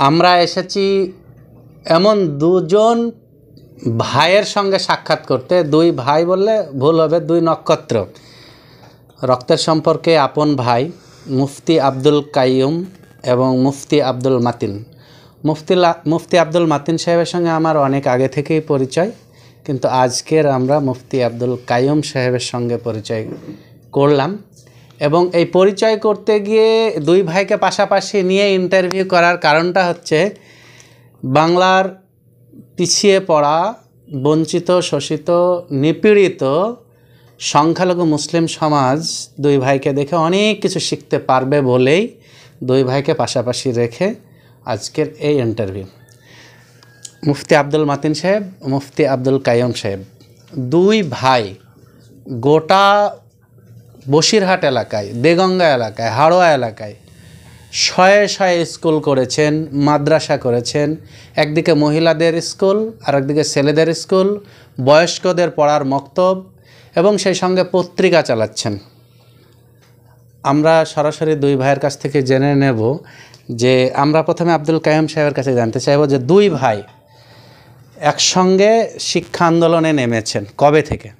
আমরা এসেছি এমন দুজন ভাইয়ের সঙ্গে সাক্ষাৎ করতে। দুই ভাই বললে ভুল হবে, দুই নক্ষত্র, রক্তের সম্পর্কে আপন ভাই, মুফতি আব্দুল কাইয়ুম এবং মুফতি আব্দুল মাতিন। মুফতি আব্দুল মাতিন সাহেবের সঙ্গে আমার অনেক আগে থেকেই পরিচয়, কিন্তু আজকের আমরা মুফতি আব্দুল কাইয়ুম সাহেবের সঙ্গে পরিচয় করলাম। এবং এই পরিচয় করতে গিয়ে দুই ভাইকে পাশাপাশি নিয়ে ইন্টারভিউ করার কারণটা হচ্ছে, বাংলার পিছিয়ে পড়া, বঞ্চিত, শোষিত, নিপীড়িত সংখ্যালঘু মুসলিম সমাজ দুই ভাইকে দেখে অনেক কিছু শিখতে পারবে বলেই দুই ভাইকে পাশাপাশি রেখে আজকের এই ইন্টারভিউ। মুফতি আব্দুল মাতিন সাহেব, মুফতি আব্দুল কাইয়ুম সাহেব, দুই ভাই গোটা বসিরহাট এলাকায়, দেগঙ্গা এলাকায়, হাড়োয়া এলাকায় শয়ে শয়ে স্কুল করেছেন, মাদ্রাসা করেছেন। একদিকে মহিলাদের স্কুল, আর একদিকে ছেলেদের স্কুল, বয়স্কদের পড়ার মক্তব, এবং সেই সঙ্গে পত্রিকা চালাচ্ছেন। আমরা সরাসরি দুই ভাইয়ের কাছ থেকে জেনে নেব যে, আমরা প্রথমে আব্দুল কাইয়ুম সাহেবের কাছে জানতে চাইব যে, দুই ভাই একসঙ্গে শিক্ষা আন্দোলনে নেমেছেন কবে থেকে?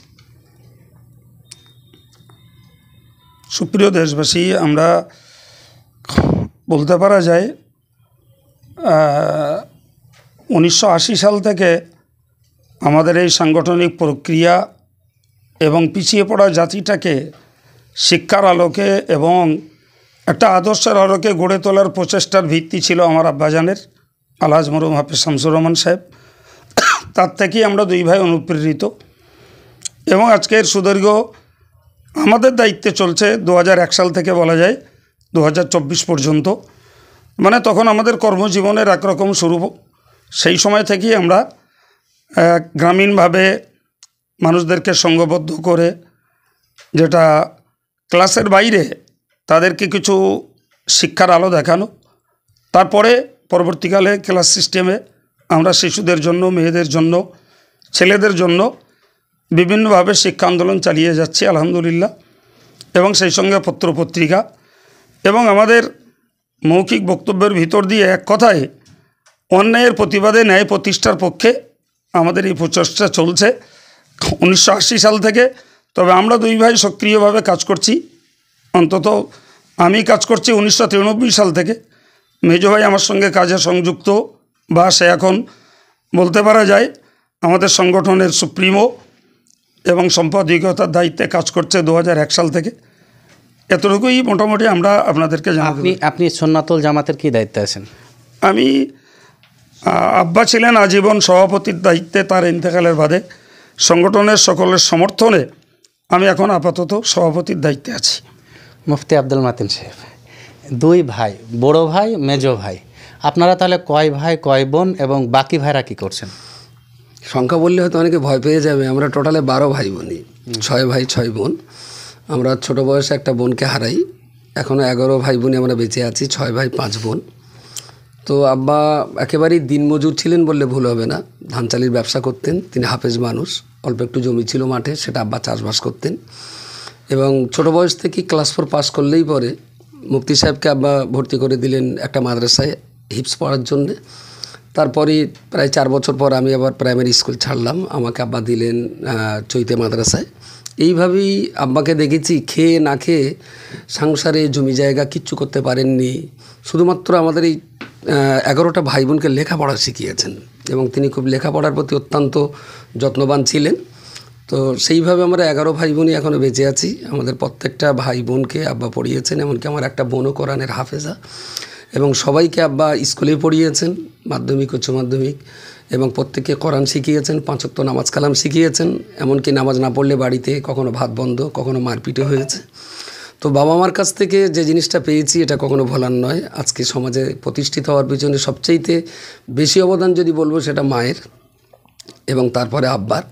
সুপ্রিয় দেশবাসী, আমরা বলতে পারা যায় 1980 সাল থেকে আমাদের এই সাংগঠনিক প্রক্রিয়া এবং পিছিয়ে পড়া জাতিটাকে শিক্ষার আলোকে এবং একটা আদর্শের আলোকে গড়ে তোলার প্রচেষ্টার ভিত্তি ছিল আমার আব্বাজানের, আলহাজ মরহুম হাফেজ শামসুর রহমান সাহেব। তার থেকেই আমরা দুই ভাই অনুপ্রেরিত, এবং আজকের সুদীর্ঘ আমাদের দায়িত্বে চলছে 2001 সাল থেকে বলা যায় 2024 পর্যন্ত। মানে তখন আমাদের কর্মজীবনের একরকম শুরু। সেই সময় থেকেই আমরা গ্রামীণভাবে মানুষদেরকে সংঘবদ্ধ করে, যেটা ক্লাসের বাইরে তাদেরকে কিছু শিক্ষার আলো দেখানো, তারপরে পরবর্তীকালে ক্লাস সিস্টেমে আমরা শিশুদের জন্য, মেয়েদের জন্য, ছেলেদের জন্য বিভিন্নভাবে শিক্ষা আন্দোলন চালিয়ে যাচ্ছি আলহামদুলিল্লাহ। এবং সেই সঙ্গে পত্রপত্রিকা এবং আমাদের মৌখিক বক্তব্যের ভিতর দিয়ে এক কথায় অন্যায়ের প্রতিবাদে ন্যায় প্রতিষ্ঠার পক্ষে আমাদের এই প্রচেষ্টা চলছে 1980 সাল থেকে। তবে আমরা দুই ভাই সক্রিয়ভাবে কাজ করছি, অন্তত আমি কাজ করছি 1993 সাল থেকে। মেজো ভাই আমার সঙ্গে কাজে সংযুক্ত, বা সে এখন বলতে পারা যায় আমাদের সংগঠনের সুপ্রিমো এবং সম্পাদকীয়তার দায়িত্বে কাজ করছে 2001 সাল থেকে। এতটুকুই মোটামুটি আমরা আপনাদেরকে জানাই। আপনি সুন্নাতুল জামাতের কি দায়িত্বে আছেন? আমি আব্বা ছিলেন আজীবন সভাপতির দায়িত্বে, তার ইন্তেকালের বাদে সংগঠনের সকলের সমর্থনে আমি এখন আপাতত সভাপতির দায়িত্বে আছি। মুফতি আব্দুল মাতিন সাহেব, দুই ভাই, বড় ভাই, মেজো ভাই, আপনারা তাহলে কয় ভাই, কয় বোন, এবং বাকি ভাইরা কি করছেন? সংখ্যা বললে হয়তো অনেকে ভয় পেয়ে যাবে। আমরা টোটালে 12 ভাই বোনই, 6 ভাই 6 বোন। আমরা ছোটো বয়সে একটা বোনকে হারাই, এখনও 11 ভাই বোনই আমরা বেঁচে আছি, 6 ভাই 5 বোন। তো আব্বা একেবারেই দিনমজুর ছিলেন বললে ভুল হবে না। ধান চালির ব্যবসা করতেন, তিনি হাফেজ মানুষ, অল্প একটু জমি ছিল মাঠে, সেটা আব্বা চাষবাস করতেন। এবং ছোটো বয়স থেকেই ক্লাস 4 পাস করলেই পরে মুফতি সাহেবকে আব্বা ভর্তি করে দিলেন একটা মাদ্রাসায় হিপস পড়ার জন্যে। তারপরে প্রায় 4 বছর পর আমি আবার প্রাইমারি স্কুল ছাড়লাম, আমাকে আব্বা দিলেন চৈতে মাদ্রাসায়। এইভাবেই আব্বাকে দেখেছি খেয়ে না খেয়ে সংসারে জমি জায়গা কিচ্ছু করতে পারেননি, শুধুমাত্র আমাদের এই 11টা ভাই বোনকে লেখাপড়া শিখিয়েছেন, এবং তিনি খুব লেখাপড়ার প্রতি অত্যন্ত যত্নবান ছিলেন। তো সেইভাবে আমরা 11 ভাই বোনই এখনও বেঁচে আছি। আমাদের প্রত্যেকটা ভাই বোনকে আব্বা পড়িয়েছেন, এমনকি আমার একটা বোনও কোরআনের হাফেজা, এবং সবাইকে আব্বা স্কুলে পড়িয়েছেন, মাধ্যমিক, উচ্চ মাধ্যমিক, এবং প্রত্যেককে কোরআন শিখিয়েছেন, 5 ওয়াক্ত নামাজ কালাম শিখিয়েছেন। এমনকি নামাজ না পড়লে বাড়িতে কখনো ভাত বন্ধ, কখনো মারপিটও হয়েছে। তো বাবা মার কাছ থেকে যে জিনিসটা পেয়েছি এটা কখনো ভোলার নয়। আজকে সমাজে প্রতিষ্ঠিত হওয়ার পিছনে সবচাইতে বেশি অবদান যদি বলবো সেটা মায়ের, এবং তারপরে আব্বার।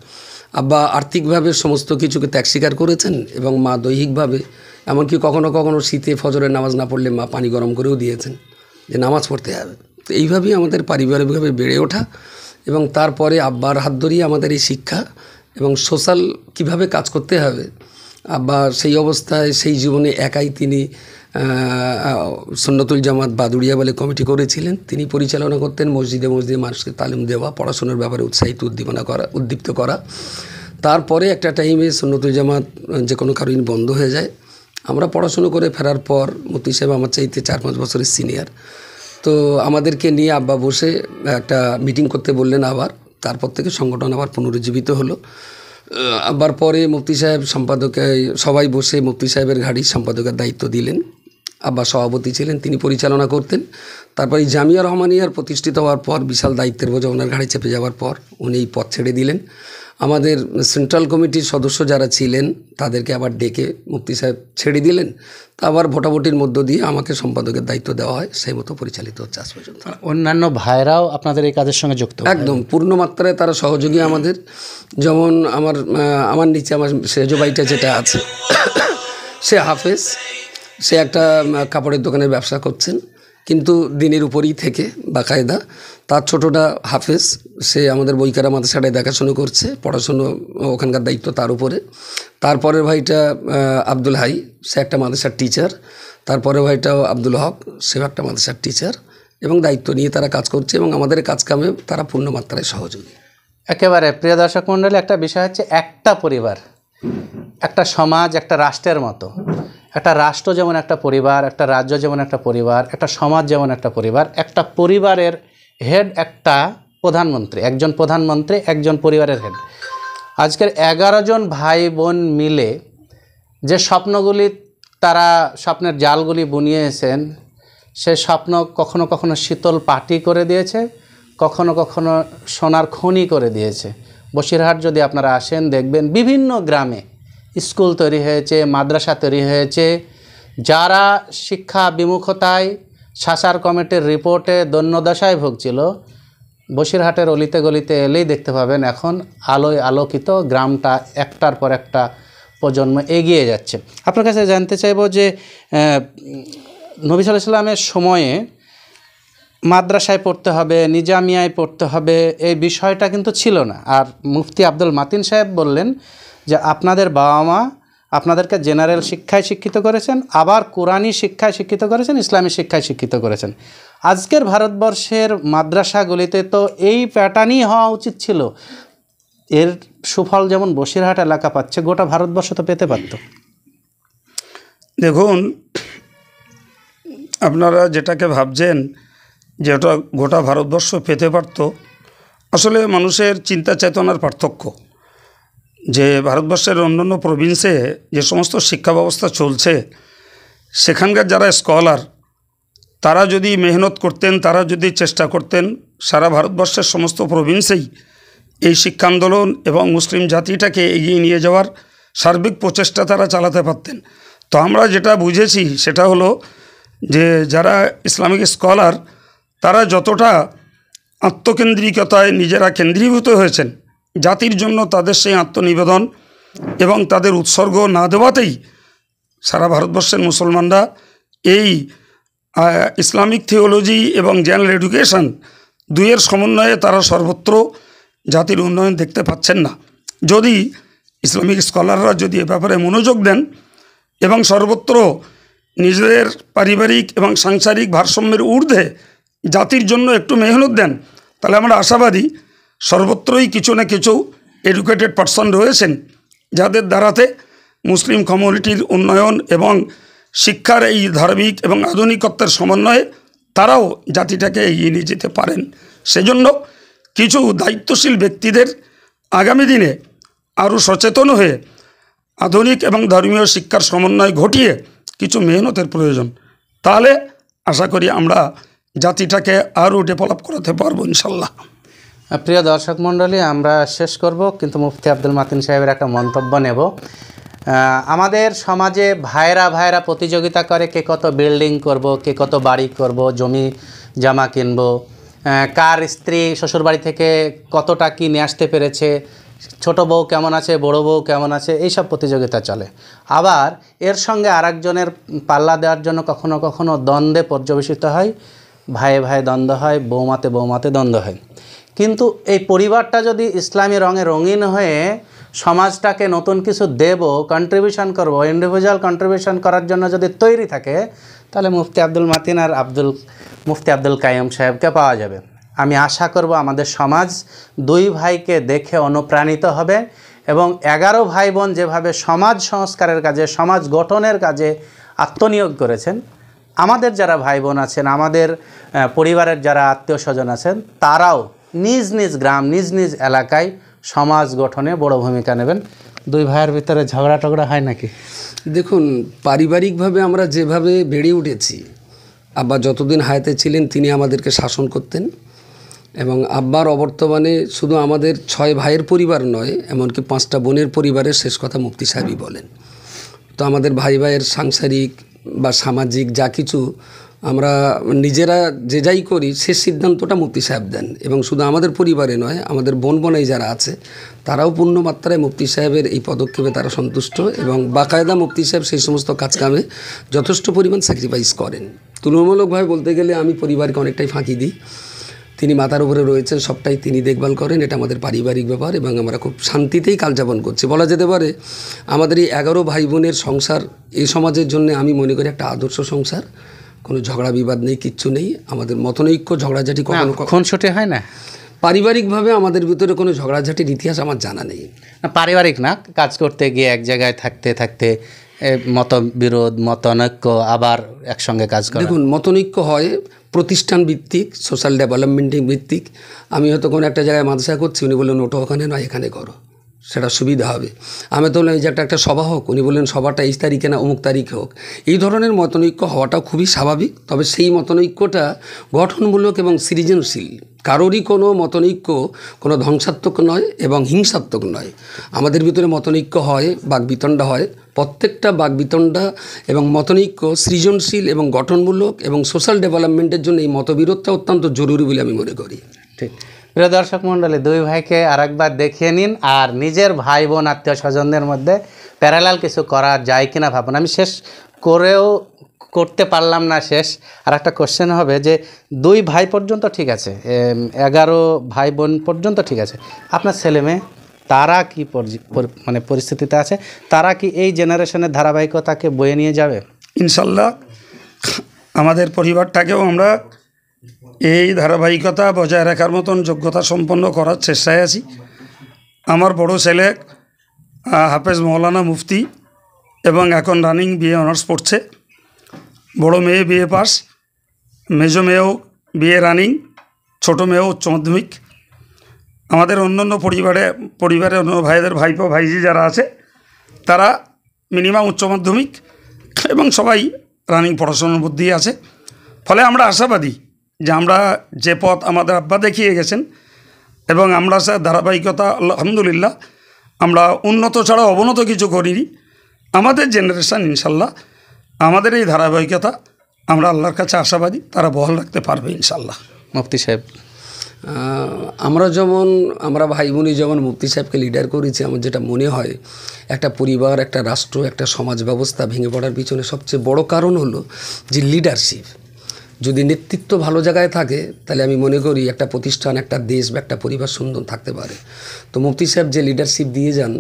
আব্বা আর্থিকভাবে সমস্ত কিছুকে ত্যাগ স্বীকার করেছেন, এবং মা দৈহিকভাবে, এমনকি কখনো কখনো শীতে ফজরের নামাজ না পড়লে মা পানি গরম করেও দিয়েছেন যে নামাজ পড়তে হবে। তো এইভাবেই আমাদের পারিবারিকভাবে বেড়ে ওঠা, এবং তারপরে আব্বার হাত ধরিয়ে আমাদের এই শিক্ষা এবং সোশ্যাল কিভাবে কাজ করতে হবে। আব্বা সেই অবস্থায়, সেই জীবনে একাই তিনি সুন্নতুল জামাত বাদুড়িয়া বলে কমিটি করেছিলেন, তিনি পরিচালনা করতেন। মসজিদে মসজিদে মানুষকে তালিম দেওয়া, পড়াশোনার ব্যাপারে উদ্দীপ্ত করা। তারপরে একটা টাইমে সুন্নতুল জামাত যে কোনো কারণে বন্ধ হয়ে যায়। আমরা পড়াশুনো করে ফেরার পর মুফতি সাহেব আমার চাইতে 4-5 বছরের সিনিয়র, তো আমাদেরকে নিয়ে আব্বা বসে একটা মিটিং করতে বললেন আবার। তারপর থেকে সংগঠন আবার পুনরুজ্জীবিত হলো। আবার পরে মুফতি সাহেব সম্পাদকে সবাই বসে মুফতি সাহেবের ঘাড়ির সম্পাদকের দায়িত্ব দিলেন। আব্বা সভাপতি ছিলেন, তিনি পরিচালনা করতেন। তারপরে জামিয়া রহমানিয়ার প্রতিষ্ঠিত হওয়ার পর বিশাল দায়িত্বের বোঝা ওনার ঘাড়ে চেপে যাওয়ার পর উনি এই পথ ছেড়ে দিলেন। আমাদের সেন্ট্রাল কমিটির সদস্য যারা ছিলেন তাদেরকে আবার ডেকে মুফতি সাহেব ছেড়ে দিলেন। তা আবার ভোটাভুটির মধ্য দিয়ে আমাকে সম্পাদকের দায়িত্ব দেওয়া হয়, সেই মতো পরিচালিত হচ্ছে আজ পর্যন্ত। অন্যান্য ভাইরাও আপনাদের এই কাজের সঙ্গে যুক্ত? একদম পূর্ণ মাত্রায় তারা সহযোগী আমাদের। যেমন আমার নিচে আমার সেজ ভাইটা যেটা আছে সে হাফেজ, সে একটা কাপড়ের দোকানের ব্যবসা করছেন, কিন্তু দিনের উপরেই থেকে বাকায়দা। তার ছোটোটা হাফেজ, সে আমাদের বইকারা মাদ্রাসাটায় দেখাশুনো করছে, পড়াশুনো ওখানকার দায়িত্ব তার উপরে। তারপরের ভাইটা আব্দুল হাই, সে একটা মাদ্রাসার টিচার। তারপরের ভাইটাও আব্দুল হক, সেও একটা মাদ্রাসার টিচার, এবং দায়িত্ব নিয়ে তারা কাজ করছে এবং আমাদের কাজ কামে তারা পূর্ণ মাত্রায় সহযোগী। একেবারে প্রিয় দর্শক মণ্ডলী, একটা বিষয় হচ্ছে একটা পরিবার, একটা সমাজ, একটা রাষ্ট্রের মতো। একটা রাষ্ট্র যেমন একটা পরিবার, একটা রাজ্য যেমন একটা পরিবার, একটা সমাজ যেমন একটা পরিবার। একটা পরিবারের হেড একটা প্রধানমন্ত্রী, একজন প্রধানমন্ত্রী একজন পরিবারের হেড। আজকের 11 জন ভাই বোন মিলে যে স্বপ্নগুলি, তারা স্বপ্নের জালগুলি বুনিয়েছেন, সে স্বপ্ন কখনো কখনো শীতল পাটি করে দিয়েছে, কখনো কখনো সোনার খনি করে দিয়েছে। বসিরহাট যদি আপনারা আসেন দেখবেন বিভিন্ন গ্রামে স্কুল তৈরি হয়েছে, মাদ্রাসা তৈরি হয়েছে। যারা শিক্ষা বিমুখতায় শাসার কমিটির রিপোর্টে দৈন্যদশায় ভুগছিল, বসিরহাটের অলিতে গলিতে এলেই দেখতে পাবেন এখন আলোয় আলোকিত গ্রামটা একটার পর একটা প্রজন্ম এগিয়ে যাচ্ছে। আপনার কাছে জানতে চাইব যে নবী সাল্লাল্লাহু আলাইহি ওয়াসাল্লামের সময়ে মাদ্রাসায় পড়তে হবে, নিজামিয়ায় পড়তে হবে, এই বিষয়টা কিন্তু ছিল না। আর মুফতি আব্দুল মাতিন সাহেব বললেন যে আপনাদের বাবা মা আপনাদেরকে জেনারেল শিক্ষায় শিক্ষিত করেছেন, আবার কোরআনী শিক্ষায় শিক্ষিত করেছেন, ইসলামী শিক্ষায় শিক্ষিত করেছেন। আজকের ভারতবর্ষের মাদ্রাসাগুলিতে তো এই প্যাটার্নই হওয়া উচিত ছিল। এর সুফল যেমন বসিরহাট এলাকা পাচ্ছে, গোটা ভারতবর্ষ তো পেতে পারত। দেখুন, আপনারা যেটাকে ভাবছেন যে ওটা গোটা ভারতবর্ষ পেতে পারত, আসলে মানুষের চিন্তা চেতনার পার্থক্য। যে ভারতবর্ষের অন্যান্য প্রভিন্সে যে সমস্ত শিক্ষা ব্যবস্থা চলছে, সেখানকার যারা স্কলার তারা যদি মেহনত করতেন, তারা যদি চেষ্টা করতেন, সারা ভারতবর্ষের সমস্ত প্রভিন্সেই এই শিক্ষা আন্দোলন এবং মুসলিম জাতিটাকে এগিয়ে নিয়ে যাওয়ার সার্বিক প্রচেষ্টা তারা চালাতে পারতেন। তো আমরা যেটা বুঝেছি সেটা হলো যে যারা ইসলামিক স্কলার তারা যতটা আত্মকেন্দ্রিকতায় নিজেরা কেন্দ্রীভূত হয়েছেন, জাতির জন্য তাদের সেই আত্মনিবেদন এবং তাদের উৎসর্গ না দেওয়াতেই সারা ভারতবর্ষের মুসলমানরা এই ইসলামিক থিওলজি এবং জেনারেল এডুকেশন দুইয়ের সমন্বয়ে তারা সর্বত্র জাতির উন্নয়ন দেখতে পাচ্ছেন না। যদি ইসলামিক স্কলাররা যদি এ ব্যাপারে মনোযোগ দেন এবং সর্বত্র নিজেদের পারিবারিক এবং সাংসারিক ভারসাম্যের ঊর্ধ্বে জাতির জন্য একটু মেহনত দেন, তাহলে আমরা আশাবাদী সর্বত্রই কিছু না কিছু এডুকেটেড পারসন রয়েছেন যাদের দ্বারাতে মুসলিম কমিউনিটির উন্নয়ন এবং শিক্ষার এই ধার্মিক এবং আধুনিকত্বের সমন্বয়ে তারাও জাতিটাকে এগিয়ে নিয়ে যেতে পারেন। সেজন্য কিছু দায়িত্বশীল ব্যক্তিদের আগামী দিনে আরও সচেতন হয়ে আধুনিক এবং ধর্মীয় শিক্ষার সমন্বয় ঘটিয়ে কিছু মেহনতের প্রয়োজন। তাহলে আশা করি আমরা জাতিটাকে আরও ডেভেলপ করাতে পারবো ইনশাল্লাহ। প্রিয় দর্শক মণ্ডলী, আমরা শেষ করব, কিন্তু মুফতি আব্দুল মাতিন সাহেবের একটা মন্তব্য নেব। আমাদের সমাজে ভাইরা প্রতিযোগিতা করে কে কত বিল্ডিং করব, কে কত বাড়ি করব, জমি জামা কিনব, কার স্ত্রী শ্বশুরবাড়ি থেকে কতটা কি নিয়ে আসতে পেরেছে, ছোট বউ কেমন আছে, বড় বউ কেমন আছে, এইসব প্রতিযোগিতা চলে। আবার এর সঙ্গে আরেকজনের পাল্লা দেওয়ার জন্য কখনো কখনো দ্বন্দ্বে পর্যবেসিত হয়, ভাইয়ে দ্বন্দ্ব হয়, বৌমাতে দ্বন্দ্ব হয়। কিন্তু এই পরিবারটা যদি ইসলামী রঙে রঙিন হয়ে সমাজটাকে নতুন কিছু দেব, কন্ট্রিবিউশন করব, ইন্ডিভিজুয়াল কন্ট্রিবিউশন করার জন্য যদি তৈরি থাকে, তাহলে মুফতি আব্দুল মাতিন আর মুফতি আব্দুল কাইয়ুম সাহেবকে পাওয়া যাবে। আমি আশা করব আমাদের সমাজ দুই ভাইকে দেখে অনুপ্রাণিত হবে এবং 11 ভাই বোন যেভাবে সমাজ সংস্কারের কাজে, সমাজ গঠনের কাজে আত্মনিয়োগ করেছেন, আমাদের যারা ভাই বোন আছেন, আমাদের পরিবারের যারা আত্মীয় স্বজন আছেন, তারাও নিজ নিজ গ্রাম, নিজ নিজ এলাকায় সমাজ গঠনে বড় ভূমিকা নেবেন। দুই ভাইয়ের ভিতরে ঝগড়া টগড়া হয় নাকি? দেখুন, পারিবারিকভাবে আমরা যেভাবে বেড়ে উঠেছি, আব্বা যতদিন হায়াতে ছিলেন তিনি আমাদেরকে শাসন করতেন এবং আব্বার অবর্তমানে শুধু আমাদের 6 ভাইয়ের পরিবার নয়, এমনকি 5টা বোনের পরিবারের শেষ কথা মুফতি সাহেবই বলেন। তো আমাদের ভাই ভাইয়ের সাংসারিক বা সামাজিক যা কিছু আমরা নিজেরা যে যাই করি, শেষ সিদ্ধান্তটা মুফতি সাহেব দেন এবং শুধু আমাদের পরিবারে নয়, আমাদের বোন বোনাই যারা আছে তারাও পূর্ণ মাত্রায় মুফতি সাহেবের এই পদক্ষেপে তারা সন্তুষ্ট এবং বাকায়দা মুফতি সাহেব সেই সমস্ত কাজকামে যথেষ্ট পরিমাণ স্যাক্রিফাইস করেন। তুলনামূলকভাবে বলতে গেলে আমি পরিবারকে অনেকটাই ফাঁকি দিই, তিনি মাথার উপরে রয়েছেন, সবটাই তিনি দেখভাল করেন। এটা আমাদের পারিবারিক ব্যাপার এবং আমরা খুব শান্তিতেই কালযাপন করছি। বলা যেতে পারে আমাদের এই 11 ভাই বোনের সংসার এই সমাজের জন্য আমি মনে করি একটা আদর্শ সংসার। কোনো ঝগড়া বিবাদ নেই, কিচ্ছু নেই। আমাদের মতনৈক্য ঝগড়াঝাটি কখনো খুনসুটি হয় না। পারিবারিকভাবে আমাদের ভিতরে কোনো ঝগড়াঝাটির ইতিহাস আমার জানা নেই। পারিবারিক না, কাজ করতে গিয়ে এক জায়গায় থাকতে থাকতে মতবিরোধ, মতানৈক্য, আবার একসঙ্গে কাজ করা। দেখুন, মতনৈক্য হয় প্রতিষ্ঠান ভিত্তিক, সোশ্যাল ডেভেলপমেন্টিং ভিত্তিক। আমি হয়তো কোনো একটা জায়গায় মাদ্রাসা করছি, উনি বললেন ওটা ওখানে নয়, এখানে করো, সেটা সুবিধা হবে। আমি তো বললাম এই যে একটা সভা হোক, উনি বললেন সভাটা এই তারিখে না অমুক তারিখে হোক। এই ধরনের মতনৈক্য হওয়াটাও খুবই স্বাভাবিক। তবে সেই মতনৈক্যটা গঠনমূলক এবং সৃজনশীল। কারোরই কোনো মতনৈক্য কোনো ধ্বংসাত্মক নয় এবং হিংসাত্মক নয়। আমাদের ভিতরে মতনৈক্য হয়, বাকবিতণ্ডা হয়, প্রত্যেকটা বাকবিতণ্ডা এবং মতনৈক্য সৃজনশীল এবং গঠনমূলক এবং সোশ্যাল ডেভেলপমেন্টের জন্য এই মতবিরোধটা অত্যন্ত জরুরি বলে আমি মনে করি। ঠিক। প্রিয় দর্শক মণ্ডলী, দুই ভাইকে আরেকবার দেখিয়ে নিন আর নিজের ভাই বোন আত্মীয় স্বজনদের মধ্যে প্যারালাল কিছু করা যায় কিনা ভাবুন। আমি শেষ করেও করতে পারলাম না শেষ। আর একটা কোশ্চেন হবে যে 2 ভাই পর্যন্ত ঠিক আছে, 11 ভাই বোন পর্যন্ত ঠিক আছে, আপনার ছেলে মেয়ে তারা কি মানে পরিস্থিতিতে আছে? তারা কি এই জেনারেশনের ধারাবাহিকতাকে বয়ে নিয়ে যাবে? ইনশাল্লাহ আমাদের পরিবারটাকেও আমরা এই ধারাবাহিকতা বজায় রাখার মতন যোগ্যতা সম্পন্ন করার চেষ্টায় আছি। আমার বড় ছেলে হাফেজ মৌলানা মুফতি এবং এখন রানিং বিএ অনার্স পড়ছে। বড় মেয়ে বিএ পাস, মেজো মেয়েও বিএ রানিং, ছোটো মেয়েও উচ্চ মাধ্যমিক। আমাদের অন্যান্য পরিবারের অন্য ভাইদের ভাইপো ভাইজি যারা আছে তারা মিনিমাম উচ্চ মাধ্যমিক এবং সবাই রানিং পড়াশোনার মধ্যেই আছে। ফলে আমরা আশাবাদী যে আমরা যে পথ আমাদের আব্বা দেখিয়ে গেছেন এবং আমরা স্যার ধারাবাহিকতা আলহামদুলিল্লাহ আমরা উন্নত ছাড়া অবনত কিছু করিনি। আমাদের জেনারেশান ইনশাল্লাহ আমাদের এই ধারাবাহিকতা আমরা আল্লাহর কাছে আশাবাদী তারা বহাল রাখতে পারবে ইনশাল্লাহ। মুফতি সাহেব, আমরা ভাই বোনই যেমন মুফতি সাহেবকে লিডার করেছি, আমার যেটা মনে হয় একটা পরিবার, একটা রাষ্ট্র, একটা সমাজ ব্যবস্থা ভেঙে পড়ার পিছনে সবচেয়ে বড় কারণ হলো যে লিডারশিপ। যদি নেতৃত্ব ভালো জায়গায় থাকে তাহলে আমি মনে করি একটা প্রতিষ্ঠান, একটা দেশ বা একটা পরিবার সুন্দর থাকতে পারে। তো মুফতি সাহেব যে লিডারশিপ দিয়ে যান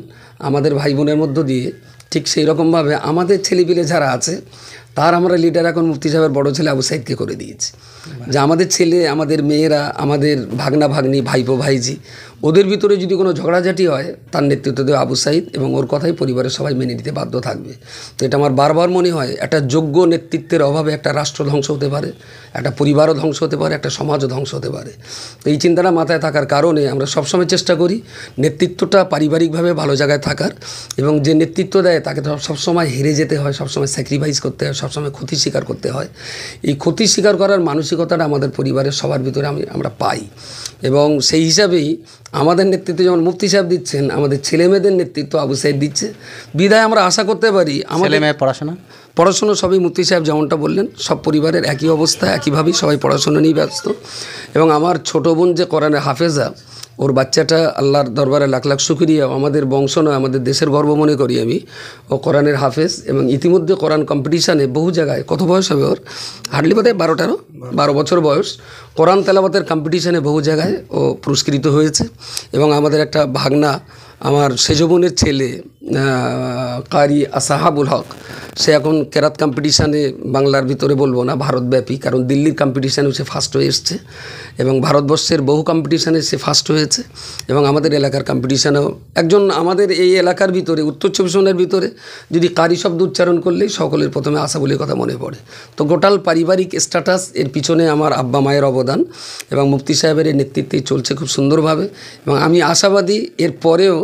আমাদের ভাই বোনের মধ্য দিয়ে, ঠিক সেই রকমভাবে আমাদের ছেলেপিলে যারা আছে তার আমরা লিডার এখন মুফতি সাহেবের বড় ছেলে আবু সাইদকে করে দিয়েছি। যে আমাদের ছেলে, আমাদের মেয়েরা, আমাদের ভাগনা ভাগ্নি, ভাইপো ভাইজি, ওদের ভিতরে যদি কোনো ঝগড়াঝাটি হয় তার নেতৃত্ব দেবে আবু সাইদ এবং ওর কথাই পরিবারের সবাই মেনে নিতে বাধ্য থাকবে। তো এটা আমার বারবার মনে হয় একটা যোগ্য নেতৃত্বের অভাবে একটা রাষ্ট্র ধ্বংস হতে পারে, একটা পরিবারও ধ্বংস হতে পারে, একটা সমাজও ধ্বংস হতে পারে। তো এই চিন্তাটা মাথায় থাকার কারণে আমরা সবসময় চেষ্টা করি নেতৃত্বটা পারিবারিকভাবে ভালো জায়গায় থাকার এবং যে নেতৃত্ব দেয় তাকে সবসময় হেরে যেতে হয়, সবসময় স্যাক্রিফাইস করতে হয়, সবসময় ক্ষতি স্বীকার করতে হয়। এই ক্ষতি স্বীকার করার মানসিকতাটা আমাদের পরিবারের সবার ভিতরে আমরা পাই এবং সেই হিসাবেই আমাদের নেতৃত্ব যেমন মুফতি সাহেব দিচ্ছেন, আমাদের ছেলেমেয়েদের নেতৃত্ব আবু সাইদ দিচ্ছে। বিধায় আমরা আশা করতে পারি আমাদের পড়াশোনা সবই মুফতি সাহেব যেমনটা বললেন, সব পরিবারের একই অবস্থা, একইভাবেই সবাই পড়াশোনা নিয়ে ব্যস্ত। এবং আমার ছোটো বোন যে কোরআনের হাফেজা, ওর বাচ্চাটা আল্লাহর দরবারে লাখ লাখ শুকরিয়া, আমাদের বংশ নয় আমাদের দেশের গর্ব মনে করি আমি। ও কোরআনের হাফেজ এবং ইতিমধ্যে কোরআন কম্পিটিশানে বহু জায়গায়, কত বয়স হবে ওর, হার্ডলি বোধহয় 12 বছর বয়স, কোরআন তেলাওয়াতের কম্পিটিশানে বহু জায়গায় ও পুরস্কৃত হয়েছে। এবং আমাদের একটা ভাগনা, আমার সেজ বোনের ছেলে কারি আসাহাবুল হক, সে এখন কেরাত কম্পিটিশানে, বাংলার ভিতরে বলবো না, ভারতব্যাপী, কারণ দিল্লির কম্পিটিশানেও সে ফার্স্ট হয়ে এসছে এবং ভারতবর্ষের বহু কম্পিটিশানে সে ফার্স্ট হয়েছে। এবং আমাদের এলাকার কম্পিটিশানেও একজন, আমাদের এই এলাকার ভিতরে, উত্তর চব্বিশ পরগনার ভিতরে যদি কারি শব্দ উচ্চারণ করলেই সকলের প্রথমে আশা বলে কথা মনে পড়ে। তো গোটাল পারিবারিক স্ট্যাটাস এর পিছনে আমার আব্বা মায়ের অবদান এবং মুফতি সাহেবের এই নেতৃত্বেই চলছে খুব সুন্দরভাবে। এবং আমি আশাবাদী এর পরেও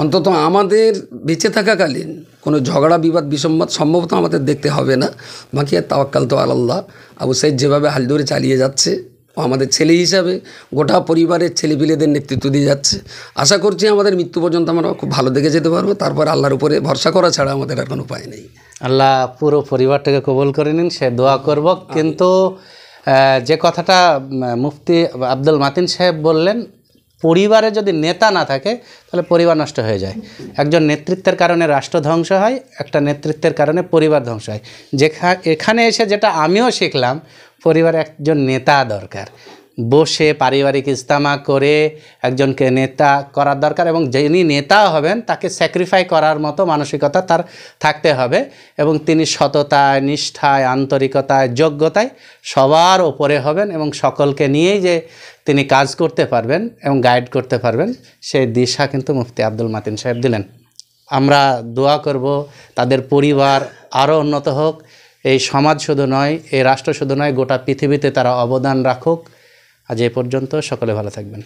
অন্তত আমাদের বেঁচে থাকাকালীন কোনো ঝগড়া বিবাদ বিসম্বাদ সম্ভবত আমাদের দেখতে হবে না। বাকি আর তাওয়াক্কাল তো আল্লাহ। আবু সাইদ যেভাবে হাল ধরে চালিয়ে যাচ্ছে, ও আমাদের ছেলে হিসাবে গোটা পরিবারের ছেলেপিলেদের নেতৃত্ব দিয়ে যাচ্ছে। আশা করছি আমাদের মৃত্যু পর্যন্ত আমরা খুব ভালো দেখে যেতে পারবো। তারপর আল্লাহর উপরে ভরসা করা ছাড়া আমাদের আর কোনো উপায় নেই। আল্লাহ পুরো পরিবারটাকে কবুল করে নিন, সে দোয়া করব। কিন্তু যে কথাটা মুফতি আব্দুল মাতিন সাহেব বললেন, পরিবারে যদি নেতা না থাকে তাহলে পরিবার নষ্ট হয়ে যায়। একজন নেতৃত্বের কারণে রাষ্ট্র ধ্বংস হয়, একটা নেতৃত্বের কারণে পরিবার ধ্বংস হয়। এখানে এসে যেটা আমিও শিখলাম, পরিবারে একজন নেতা দরকার, বসে পারিবারিক ইজতেমা করে একজনকে নেতা করার দরকার। এবং যিনি নেতা হবেন তাকে স্যাক্রিফাই করার মতো মানসিকতা তার থাকতে হবে এবং তিনি সততায়, নিষ্ঠায়, আন্তরিকতায়, যোগ্যতায় সবার ওপরে হবেন এবং সকলকে নিয়েই যে তিনি কাজ করতে পারবেন এবং গাইড করতে পারবেন, সেই দিশা কিন্তু মুফতি আব্দুল মাতিন সাহেব দিলেন। আমরা দোয়া করব তাদের পরিবার আরও উন্নত হোক, এই সমাজ শুধু নয়, এই রাষ্ট্র শুধু নয়, গোটা পৃথিবীতে তারা অবদান রাখুক। আজ এ পর্যন্ত, সকলে ভালো থাকবেন।